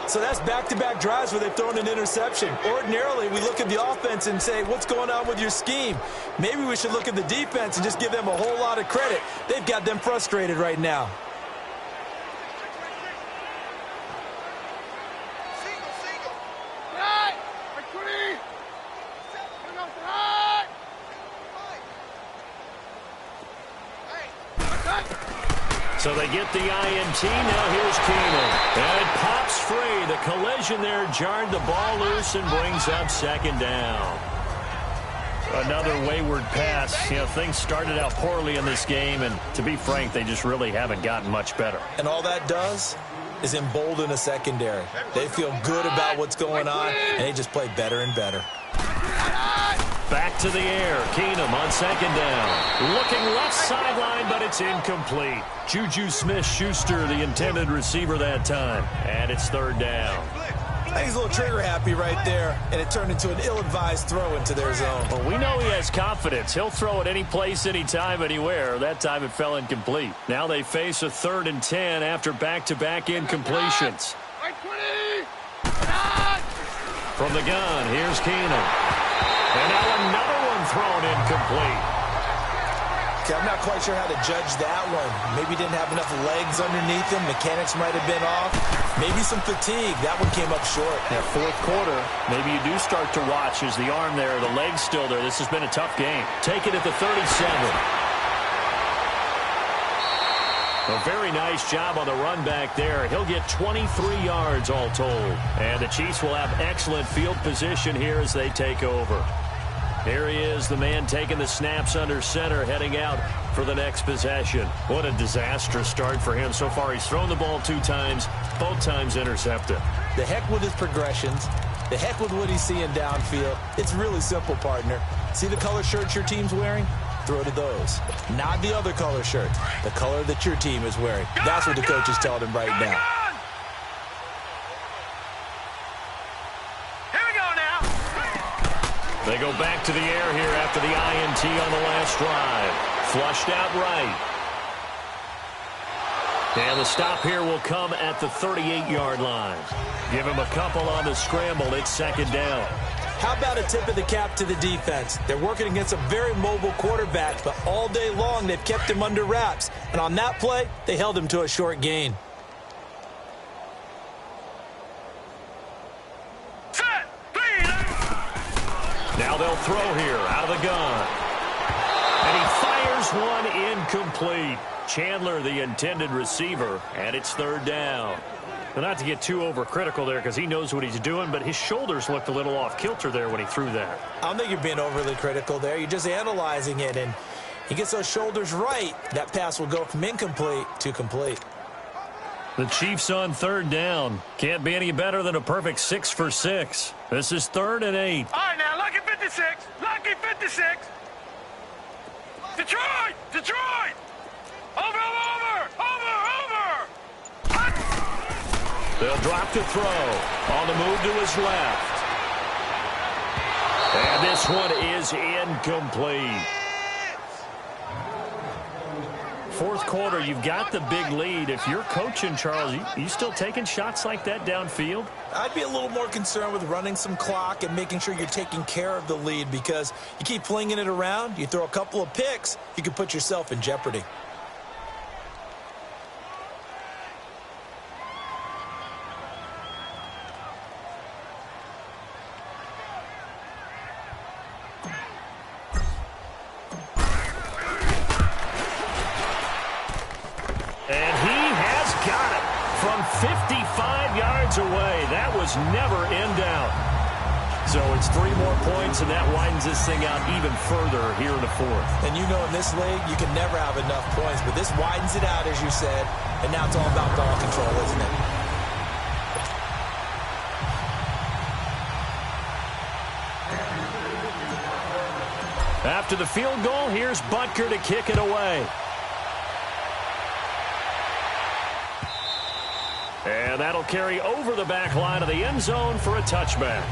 Speaker 3: So that's back-to-back drives where they've thrown an interception. Ordinarily, we look at the offense and say, what's going on with your scheme? Maybe we should look at the defense and just give them a whole lot of credit. They've got them frustrated right now.
Speaker 2: So they get the INT. Now here's Keenan. And it pops free. The collision there jarred the ball loose and brings up 2nd down. Another wayward pass. You know, things started out poorly in this game, and to be frank, they just really haven't gotten much better.
Speaker 3: And all that does is embolden a secondary. They feel good about what's going on, and they just play better and better.
Speaker 2: Back to the air. Keenum on 2nd down. Looking left sideline, but it's incomplete. Juju Smith-Schuster, the intended receiver that time. And it's 3rd down.
Speaker 3: I think he's a little trigger happy right there, and it turned into an ill-advised throw into their zone.
Speaker 2: Well, we know he has confidence. He'll throw it any place, anytime, anywhere. That time it fell incomplete. Now they face a 3rd and 10 after back-to-back incompletions. From the gun, here's Keenum. And now another one thrown incomplete.
Speaker 3: Okay, I'm not quite sure how to judge that one. Maybe didn't have enough legs underneath him. Mechanics might have been off. Maybe some fatigue. That one came up short.
Speaker 2: That fourth quarter, maybe you do start to watch as the arm there, the leg's still there. This has been a tough game. Take it at the 37. A very nice job on the run back there. He'll get 23 yards all told. And the Chiefs will have excellent field position here as they take over. Here he is, the man taking the snaps under center, heading out for the next possession. What a disastrous start for him. So far, he's thrown the ball 2 times, both times intercepted.
Speaker 3: The heck with his progressions. The heck with what he's seeing downfield. It's really simple, partner. See the color shirts your team's wearing? Throw to those. Not the other color shirts. The color that your team is wearing. That's what the coach is telling him right now.
Speaker 2: They go back to the air here after the INT on the last drive. Flushed out right. And the stop here will come at the 38-yard line. Give him a couple on the scramble. It's second down.
Speaker 3: How about a tip of the cap to the defense? They're working against a very mobile quarterback, but all day long they've kept him under wraps. And on that play, they held him to a short gain.
Speaker 2: Now they'll throw here out of the gun. And he fires one incomplete. Chandler, the intended receiver, and it's third down. Well, not to get too overcritical there because he knows what he's doing, but his shoulders looked a little off kilter there when he threw that.
Speaker 3: I don't think you're being overly critical there. You're just analyzing it, and he gets those shoulders right. That pass will go from incomplete to complete.
Speaker 2: The Chiefs on third down. Can't be any better than a perfect 6 for 6. This is 3rd and 8.
Speaker 4: All right, now, lucky 56. Lucky 56. Detroit! Detroit! Over!
Speaker 2: They'll drop to throw. On the move to his left. And this one is incomplete. Fourth quarter, you've got the big lead. If you're coaching, Charles, you still taking shots like that downfield?
Speaker 3: I'd be a little more concerned with running some clock and making sure you're taking care of the lead because you keep flinging it around, you throw a couple of picks, you could put yourself in jeopardy.
Speaker 2: And he has got it from 55 yards away. That was never in doubt. So it's 3 more points, and that widens this thing out even further here in the fourth.
Speaker 3: And you know in this league, you can never have enough points, but this widens it out, as you said, and now it's all about ball control, isn't it?
Speaker 2: After the field goal, here's Butker to kick it away. And that'll carry over the back line of the end zone for a touchback.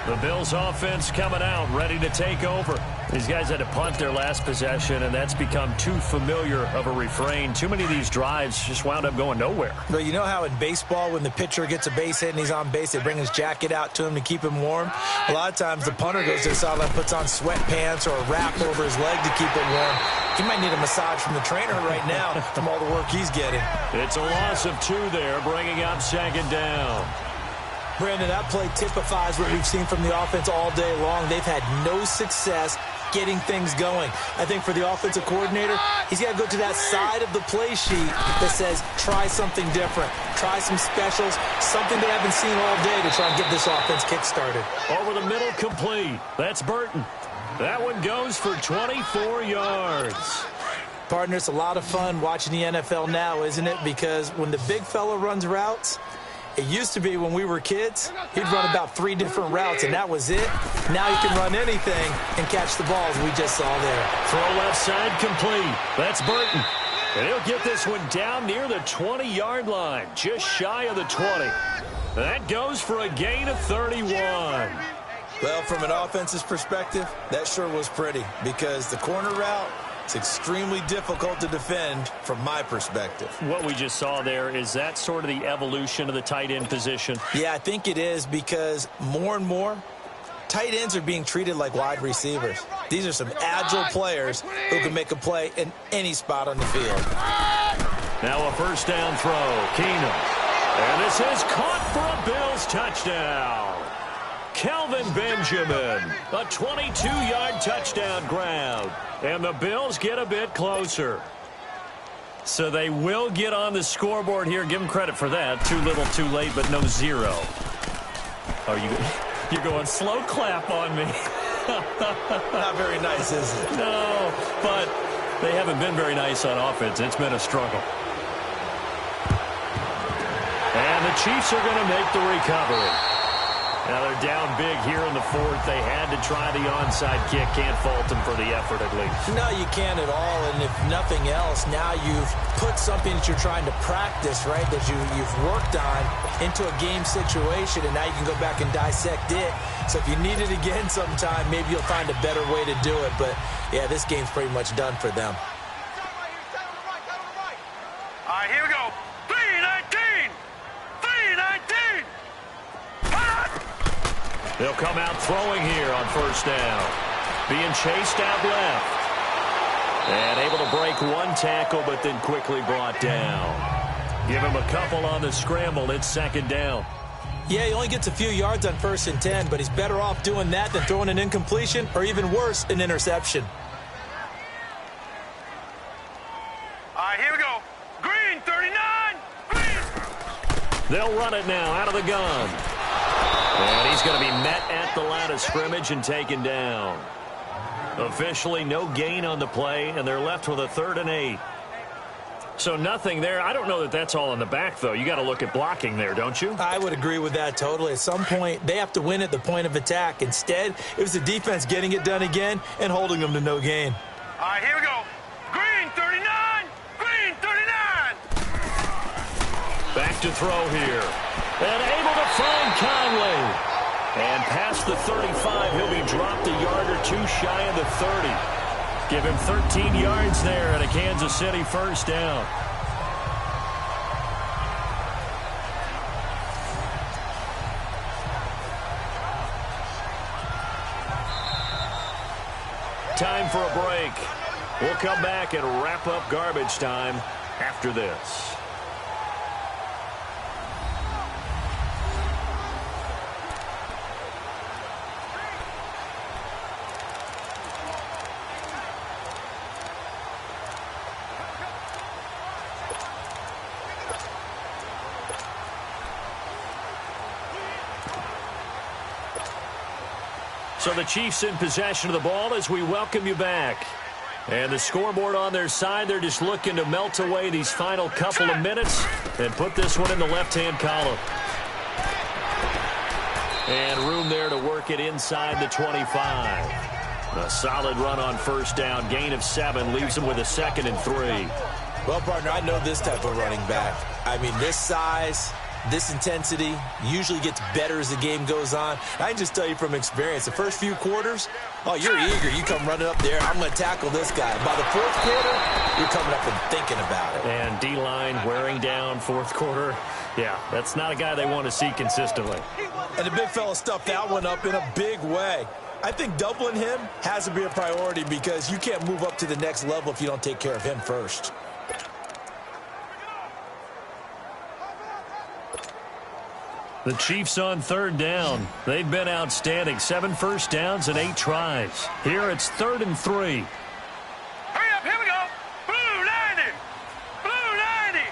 Speaker 2: The Bills offense coming out, ready to take over. These guys had to punt their last possession, and that's become too familiar of a refrain. Too many of these drives just wound up going nowhere.
Speaker 3: Well, you know how in baseball, when the pitcher gets a base hit and he's on base, they bring his jacket out to him to keep him warm? A lot of times the punter goes to the sideline, puts on sweatpants or a wrap over his leg to keep it warm. He might need a massage from the trainer right now from all the work he's getting.
Speaker 2: It's a loss of 2 there, bringing up second down.
Speaker 3: Brandon, that play typifies what we've seen from the offense all day long. They've had no success getting things going. I think for the offensive coordinator, he's got to go to that side of the play sheet that says, try something different. Try some specials, something they haven't seen all day to try and get this offense kick-started.
Speaker 2: Over the middle, complete. That's Burton. That one goes for 24 yards.
Speaker 3: Partner, it's a lot of fun watching the NFL now, isn't it? Because when the big fella runs routes, it used to be when we were kids, he'd run about 3 different routes, and that was it. Now he can run anything and catch the balls we just saw there.
Speaker 2: Throw left side complete. That's Burton. And he'll get this one down near the 20-yard line, just shy of the 20. That goes for a gain of 31.
Speaker 3: Well, from an offensive perspective, that sure was pretty because the corner route, it's extremely difficult to defend from my perspective.
Speaker 2: What we just saw there, is that sort of the evolution of the tight end position?
Speaker 3: Yeah, I think it is because more and more, Tight ends are being treated like wide receivers. These are some agile players who can make a play in any spot on the field.
Speaker 2: Now a first down throw. Keenum. And this is caught for a Bills touchdown. Kelvin Benjamin, a 22-yard touchdown grab. And the Bills get a bit closer. So they will get on the scoreboard here. Give them credit for that. Too little, too late, but no zero. Oh, you're going slow clap on me.
Speaker 3: Not very nice, is it?
Speaker 2: No, but they haven't been very nice on offense. It's been a struggle. And the Chiefs are going to make the recovery. Now they're down big here in the fourth. They had to try the onside kick. Can't fault them for the effort at least.
Speaker 3: No, you can't at all. And if nothing else, now you've put something that you're trying to practice, right, that you've worked on into a game situation, and now you can go back and dissect it. So if you need it again sometime, maybe you'll find a better way to do it. But, yeah, this game's pretty much done for them.
Speaker 4: All right, here we go. 3-19. 3-19.
Speaker 2: They'll come out throwing here on first down. Being chased out left. And able to break one tackle, but then quickly brought down. Give him a couple on the scramble. It's second down.
Speaker 3: Yeah, he only gets a few yards on 1st and 10, but he's better off doing that than throwing an incompletion or even worse, an interception.
Speaker 4: All right, here we go. Green, 39. Green.
Speaker 2: They'll run it now out of the gun. And he's going to be met at the line of scrimmage and taken down. Officially no gain on the play, and they're left with a 3rd and 8. So nothing there. I don't know that that's all in the back, though. You got to look at blocking there, don't you?
Speaker 3: I would agree with that totally. At some point, they have to win at the point of attack. Instead, it was the defense getting it done again and holding them to no gain.
Speaker 4: All right, here we go. Green, 39. Green, 39.
Speaker 2: Back to throw here. And able to find Conley. And past the 35, he'll be dropped a yard or two shy of the 30. Give him 13 yards there at a Kansas City first down. Time for a break. We'll come back and wrap up garbage time after this. So the Chiefs in possession of the ball as we welcome you back. And the scoreboard on their side, they're just looking to melt away these final couple of minutes and put this one in the left-hand column. And room there to work it inside the 25. A solid run on first down. Gain of 7 leaves them with a 2nd and 3.
Speaker 3: Well, partner, I know this type of running back. I mean, this size, this intensity usually gets better as the game goes on. I can just tell you from experience, the first few quarters, oh, you're eager. You come running up there. I'm going to tackle this guy. By the 4th quarter, you're coming up and thinking about it.
Speaker 2: And D-line wearing down 4th quarter. Yeah, that's not a guy they want to see consistently.
Speaker 3: And the big fella stuffed that one up in a big way. I think doubling him has to be a priority because you can't move up to the next level if you don't take care of him first.
Speaker 2: The Chiefs on 3rd down. They've been outstanding. 7 first downs and 8 tries. Here it's 3rd and 3.
Speaker 4: Hurry up, here we go. Blue 90. Blue 90.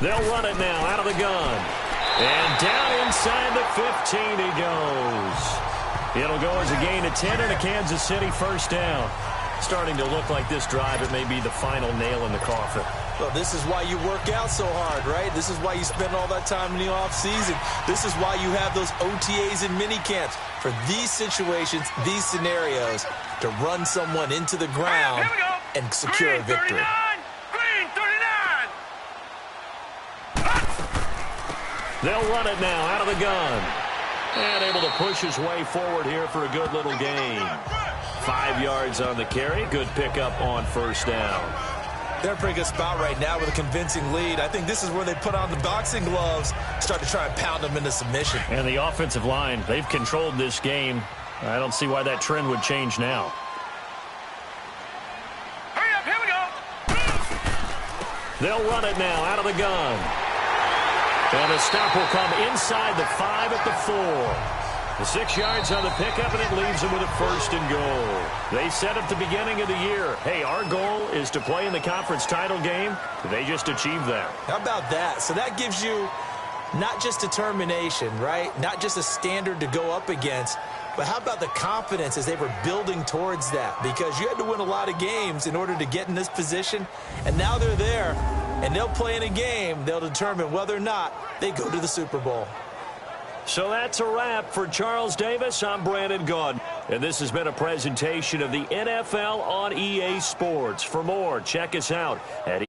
Speaker 2: They'll run it now out of the gun. And down inside the 15 he goes. It'll go as a gain of 10 and a Kansas City first down. Starting to look like this drive, it may be the final nail in the coffin.
Speaker 3: Well, this is why you work out so hard, right? This is why you spend all that time in the offseason. This is why you have those OTAs and mini camps for these situations, these scenarios, to run someone into the ground and secure a victory.
Speaker 4: Green 39.
Speaker 2: They'll run it now out of the gun. And able to push his way forward here for a good little gain. 5 yards on the carry. Good pickup on first down.
Speaker 3: They're in a pretty good spot right now with a convincing lead. I think this is where they put on the boxing gloves, start to try and pound them into submission.
Speaker 2: And the offensive line, they've controlled this game. I don't see why that trend would change now.
Speaker 4: Hurry up, here we go.
Speaker 2: They'll run it now out of the gun. And the stop will come inside the 5 at the 4. The 6 yards on the pickup, and it leaves them with a 1st and goal. They said at the beginning of the year, hey, our goal is to play in the conference title game. They just achieved that.
Speaker 3: How about that? So that gives you not just determination, right? Not just a standard to go up against, but how about the confidence as they were building towards that? Because you had to win a lot of games in order to get in this position, and now they're there, and they'll play in a game. They'll determine whether or not they go to the Super Bowl.
Speaker 2: So that's a wrap for Charles Davis. I'm Brandon Gaudin, and this has been a presentation of the NFL on EA Sports. For more, check us out at